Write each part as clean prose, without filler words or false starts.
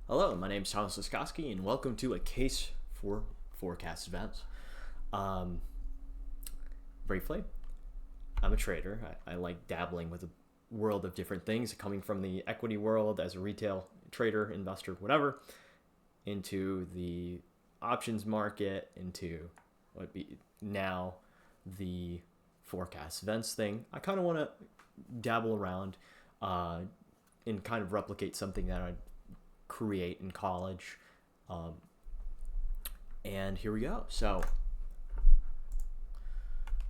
Hello, my name is Thomas Laskowski, and welcome to a case for forecast events. Um, Briefly, I'm a trader. I like dabbling with a world of different things, coming from the equity world as a retail trader, investor, whatever, into the options market, into what be now the forecast events thing. I kind of want to dabble around and kind of replicate something that I create in college. And here we go. So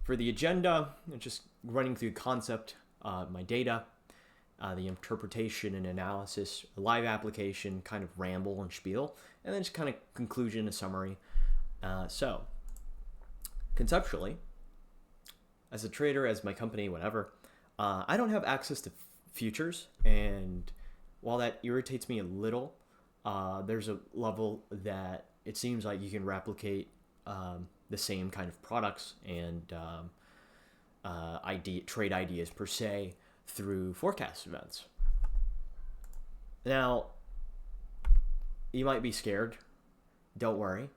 for the agenda, just running through the concept, my data, the interpretation and analysis, live application, kind of ramble and spiel, and then just kind of conclusion and summary. So conceptually, as a trader, as my company, whatever, I don't have access to futures, and while that irritates me a little, there's a level that it seems like you can replicate the same kind of products and trade ideas per se through forecast events. Now, you might be scared. Don't worry.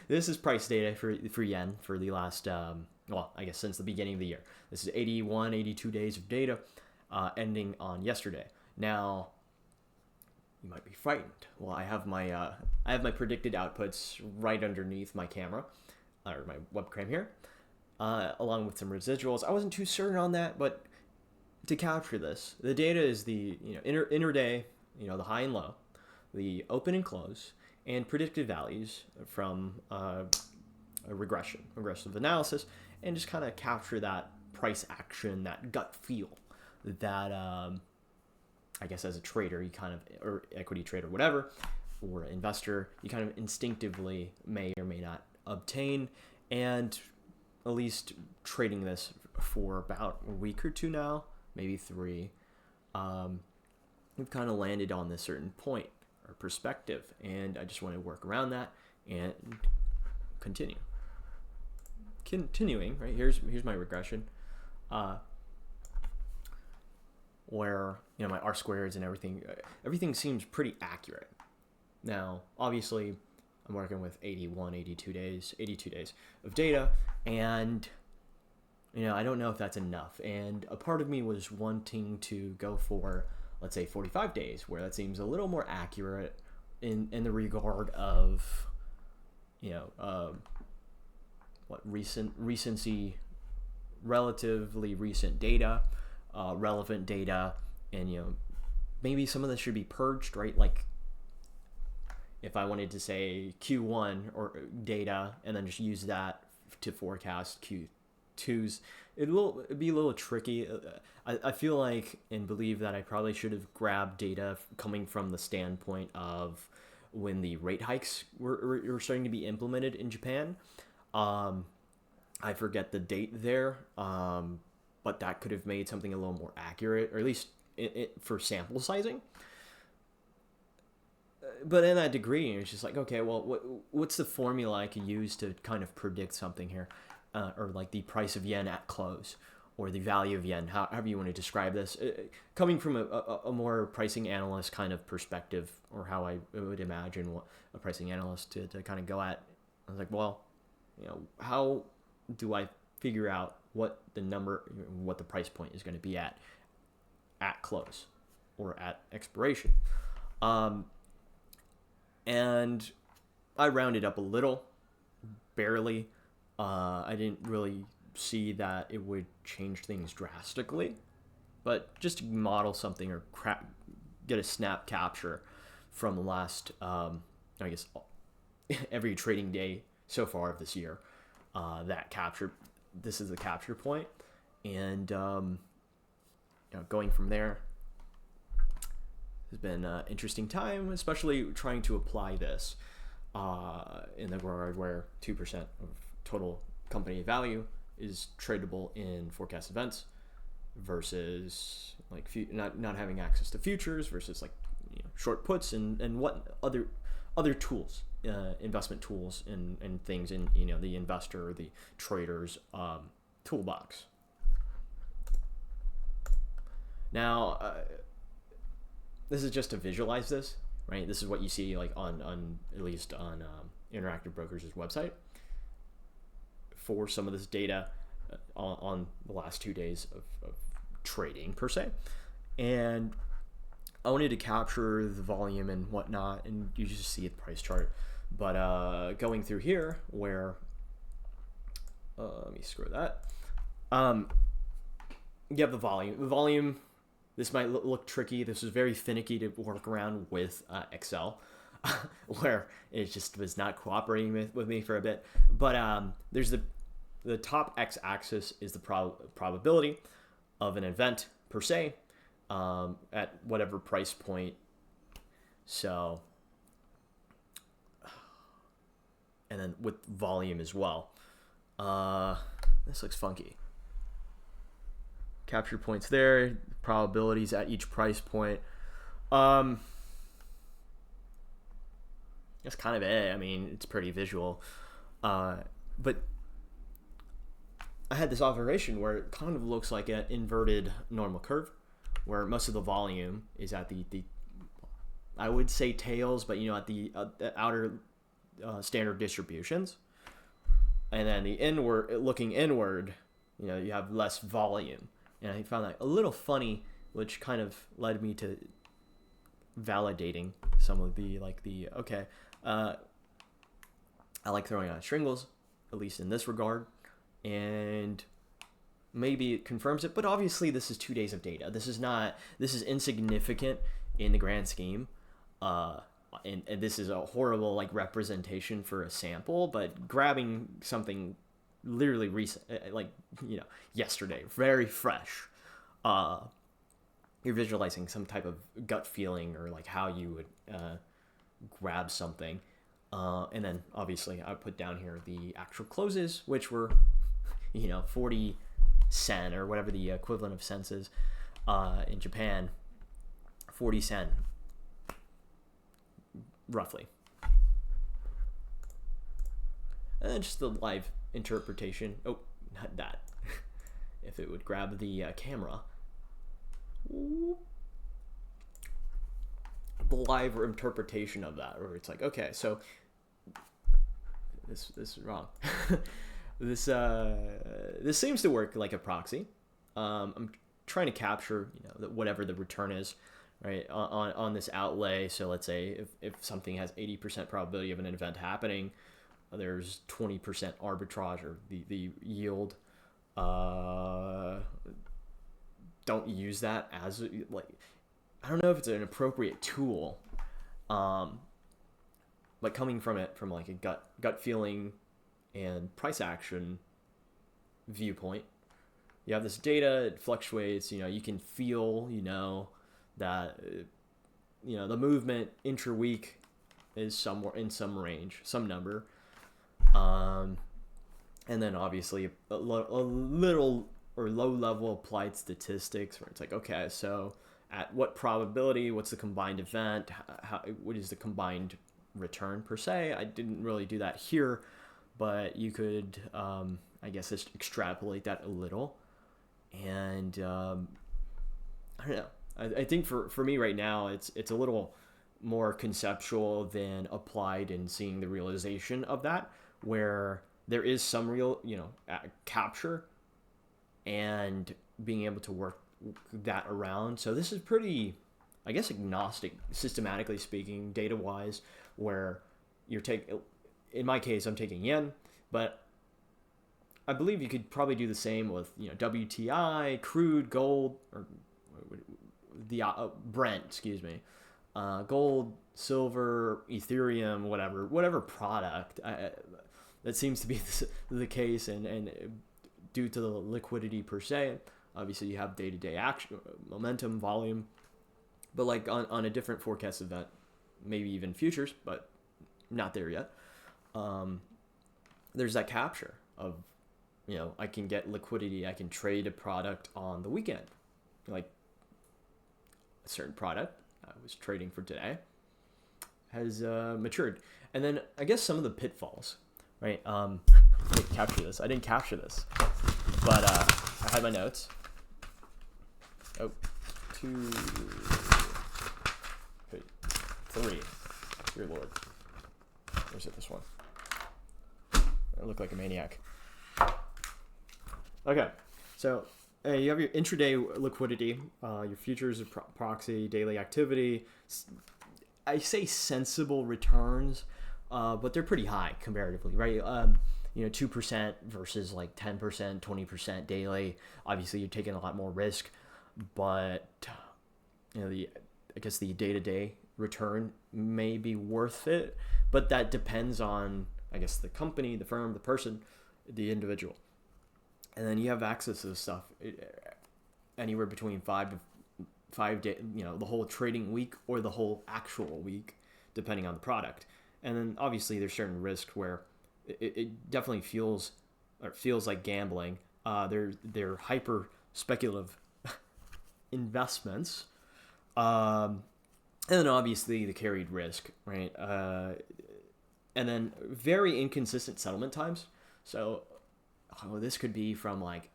This is price data for yen for the last, I guess since the beginning of the year. This is 81, 82 days of data ending on yesterday. Now, you might be frightened. Well, I have my predicted outputs right underneath my camera, or my webcam here, along with some residuals. I wasn't too certain on that, but to capture this, the data is the intraday, the high and low, the open and close, and predicted values from a regressive analysis, and just kind of capture that price action, that gut feel that I guess as a trader, you kind of, or equity trader, whatever, or investor, you kind of instinctively may or may not obtain. And at least trading this for about a week or two now, maybe 3, we've kind of landed on this certain point or perspective, and I just want to work around that and continue. Continuing, right? Here's my regression. Where my R squareds and everything seems pretty accurate. Now, obviously, I'm working with 82 days of data, and I don't know if that's enough. And a part of me was wanting to go for, let's say, 45 days, where that seems a little more accurate in the regard of recency, relatively recent data. Relevant data, and maybe some of this should be purged, right? Like if I wanted to say Q1 or data and then just use that to forecast Q2s, it'd be a little tricky. I feel like and believe that I probably should have grabbed data coming from the standpoint of when the rate hikes were starting to be implemented in Japan. I forget the date there, but that could have made something a little more accurate, or at least for sample sizing. But in that degree, it's just like, okay, well, what's the formula I could use to kind of predict something here? Or like the price of yen at close, or the value of yen, however you want to describe this. Coming from a more pricing analyst kind of perspective, or how I would imagine what a pricing analyst to kind of go at. I was like, well, how do I figure out what the price point is going to be at close or at expiration? And I rounded up a little, barely. I didn't really see that it would change things drastically, but just to model something or get a snap capture from the last, I guess, every trading day so far of this year, this is the capture point, and going from there has been an interesting time, especially trying to apply this in the regard where 2% of total company value is tradable in forecast events versus like not having access to futures versus like short puts and what other tools, investment tools and things in the investor or the trader's toolbox. Now, this is just to visualize this, right? This is what you see like on at least on Interactive Brokers' website for some of this data on the last 2 days of trading per se. And I wanted to capture the volume and whatnot, and you just see the price chart. But going through here where, let me screw that. You have the volume. The volume, this might look tricky. This is very finicky to work around with Excel, where it just was not cooperating with me for a bit. But there's the top x-axis is the probability of an event per se at whatever price point. So, and then with volume as well. This looks funky. Capture points there, probabilities at each price point. That's kind of it. I mean, it's pretty visual. But I had this observation where it kind of looks like an inverted normal curve, where most of the volume is at the I would say tails, but at the outer standard distributions, and then the inward, looking inward, you have less volume. And I found that a little funny, which kind of led me to validating some of the okay, I like throwing out shingles, at least in this regard, and maybe it confirms it. But obviously this is 2 days of data. This is insignificant in the grand scheme, and this is a horrible representation for a sample. But grabbing something literally recent, yesterday, very fresh, you're visualizing some type of gut feeling, or how you would grab something, and then obviously I put down here the actual closes, which were 40 sen, or whatever the equivalent of cents is in Japan, 40 sen roughly. And then just the live interpretation. Oh, not that. If it would grab the camera. The live interpretation of that, where it's okay, so this is wrong. This seems to work like a proxy. I'm trying to capture whatever the return is, right, on this outlay. So let's say if something has 80% probability of an event happening, there's 20% arbitrage, or the yield. Don't use that as I don't know if it's an appropriate tool, but coming from a gut feeling and price action viewpoint, you have this data, it fluctuates, you can feel that the movement intra-week is somewhere in some range, some number. And then obviously a little or low level applied statistics, where it's okay, so at what probability, what's the combined event, what is the combined return per se. I didn't really do that here, but you could, I guess, just extrapolate that a little. And I don't know. I think for me right now, it's a little more conceptual than applied, and seeing the realization of that, where there is some real, capture and being able to work that around. So this is pretty, I guess, agnostic, systematically speaking, data-wise, where you're in my case, I'm taking yen, but I believe you could probably do the same with, WTI, crude, gold, or the Brent, excuse me, gold, silver, Ethereum, whatever product. That seems to be the case, and due to the liquidity per se, obviously you have day-to-day action, momentum, volume, but on a different forecast event, maybe even futures, but not there yet. There's that capture of, I can get liquidity, I can trade a product on the weekend, like a certain product I was trading for today has matured. And then I guess some of the pitfalls, right? I didn't capture this, but I had my notes. Oh, 3. Dear Lord. Or is it this one? I look like a maniac. Okay, so you have your intraday liquidity, your futures proxy, daily activity. I say sensible returns, but they're pretty high comparatively, right? 2% versus like 10%, 20% daily. Obviously, you're taking a lot more risk, but I guess the day-to-day return may be worth it, but that depends on, I guess, the company, the firm, the person, the individual. And then you have access to this stuff anywhere between 5 days, the whole trading week or the whole actual week, depending on the product. And then obviously there's certain risks where it definitely feels like gambling. They're hyper speculative investments. And then obviously the carried risk, right? And then very inconsistent settlement times. So this could be from like,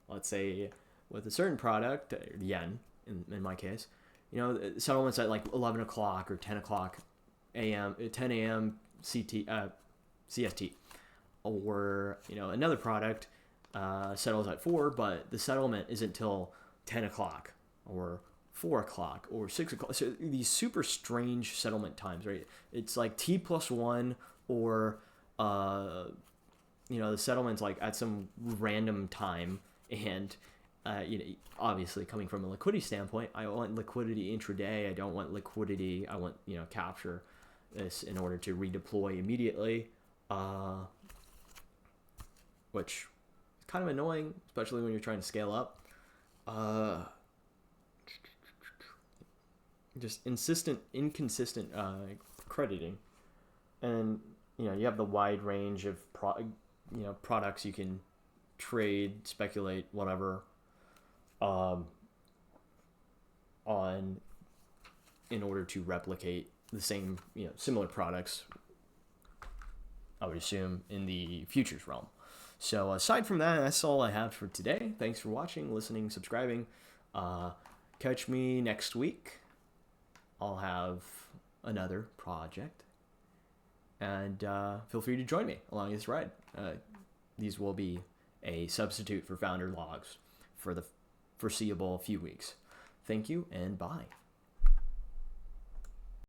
let's say with a certain product, yen in my case, settlements at like 11 o'clock or 10 o'clock a.m., 10 a.m. CST. Or, another product settles at 4, but the settlement isn't till 10 o'clock or 4 o'clock or 6 o'clock. So these super strange settlement times, right? It's like T+1 or, the settlement's like at some random time. And, obviously coming from a liquidity standpoint, I want liquidity intraday. I don't want liquidity. I want, capture this in order to redeploy immediately, which is kind of annoying, especially when you're trying to scale up. Just inconsistent crediting, and you have the wide range of products you can trade, speculate, whatever, on in order to replicate the same similar products, I would assume, in the futures realm. So aside from that, that's all I have for today. Thanks for watching, listening, subscribing. Catch me next week. I'll have another project, and feel free to join me along this ride. These will be a substitute for founder logs for the foreseeable few weeks. Thank you, and bye.